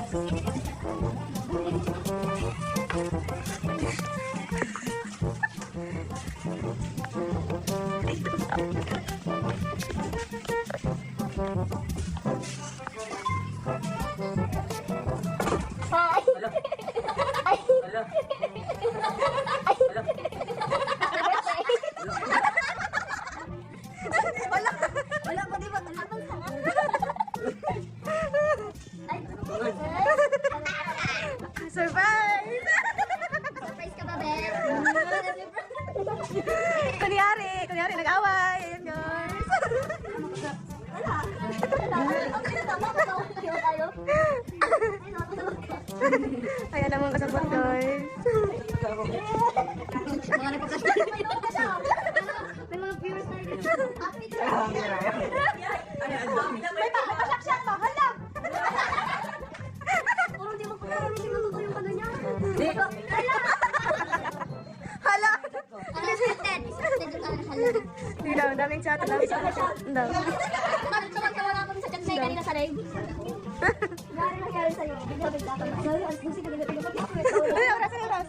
Wala pa di ba? Surprise! Surprise ka ba, Ben? Kunyari, nag-away. Ayan, guys. Ayan naman kasabot, guys. Mga nagpapasya. May mga viewers na rin. May pasaksak pa. Hala! Puro di mo kung narinig mo totoo yung ano niya. Hala! Scripted. Scripted yung ano, hala. Hindi lang, daming chat. Daming chat. Bakit saman-sawa na ako sa chat sa'yo kanina sa live? Gano'n nangyari sa'yo? Bigla-bigla ka na. Sorry, alas musik ka nila. Ano oras? Ano oras?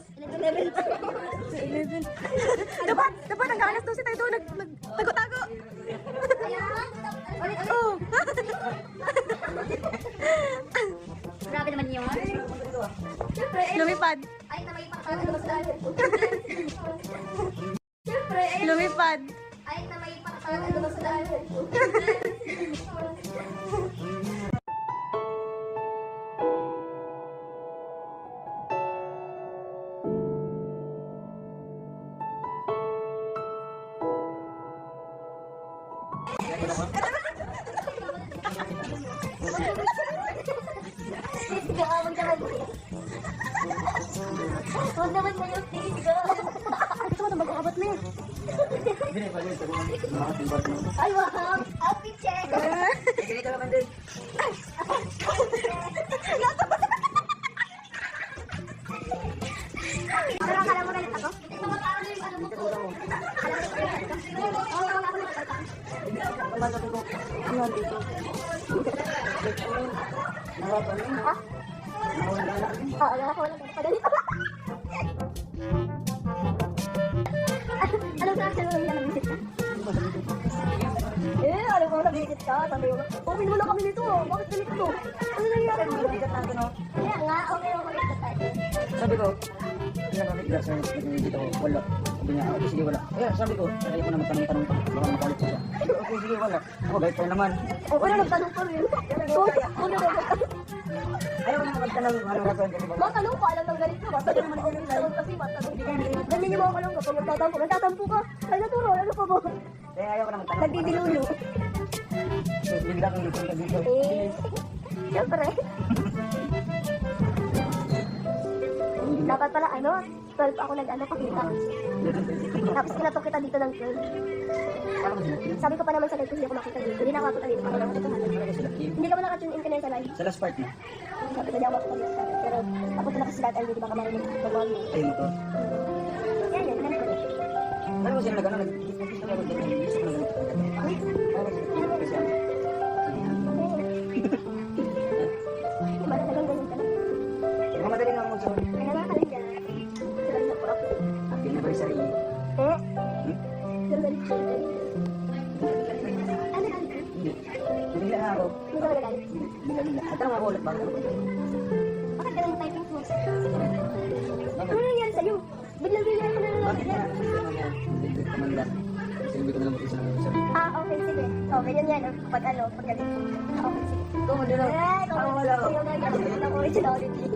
11. Dapat hanggang alas 12 tayo doon. Nagtago-tago. Ulit. Oh. Grabe naman yun. Siyempre, Lumipad. ay, na may pangkalan na sa Siyempre, Lumipad. ay, na may pangkalan na sa Huwag naman na yung tigo. Ito mo mag-aabot mo. Ay, wow! Outfit check! Pero akala mo galit ako? Ito mo tao na yung ano mo ko. Ha? Oo, wala ko. Padali pa. Anong reaction mo nang nag-visit ka? Alam mo, nag-visit ka. Sabi mo, okay naman na kami nito. Bakit ganito? Ano nangyari mo? Kaya nga, okay ako ulit na tayo. Sabi ko, pinamamigla sa dito ko, wala. Sabi niya, okay, sige, wala. Kaya sabi ko, ayaw ko na magtanong-tanong pa. Baka makalit siya. Okay, sige, wala. Ako, bait pa naman. Okay na, nagtanong pa rin. Ayaw ko na magtanong, ano gagawin ko, di ba? Matanong pa, alam ng ganito. Matanong naman ako ng ganito kasi matanong. Ganyan yung mga kalong kapag nagtatampo. Nagtatampo ka. Ay, naturo. Ano pa ba? Kaya ayaw ko na magtanong. Nagdidilulo. So, bigla kong lupunta dito. Eh, siyempre. Dapat pala, 12 ako nag-ano, pakita. Tapos kinatok kita dito ng 12. Paano ko sila? Sabi ko pa naman sa live kasi hindi ako makita dito. Hindi nakakita dito. Ako lang ito. Hindi ka ba nakatune in ka na sa live? Sa last part na. Sabi ko, hindi ako makita dito. Pero ako na kasi lahat hindi baka marinig. Ayun mo to. Yan, ganito. Paano ko sila nag-ano? Nag-gusto ko din. Gusto ko na ganito. Paano ko sila? Kasi ano? Di ba talagang ganyan ka na? Kaya madali na ako mag-sorry. Kaya nakakaling dyan. Sila na po ako. Happy anniversary. Eh? Sila galit siya. Ano ka? Hindi. Bigla na ako. Hindi ka magagalit. Bigla. At tanong ako ulit, bakit ako? Bakit ganun typing mo? Ano nangyari sa'yo? Biglang-biglang ka na Bakit na? Hindi ko man lang. Silbi ko na lang mag-isa ng sarili. Okay, sige. Okay, ganyan. Pag galit mo. Okay, sige. Ikaw mo din ako. Ay, ikaw wala. Ikaw na, ikaw na, originality.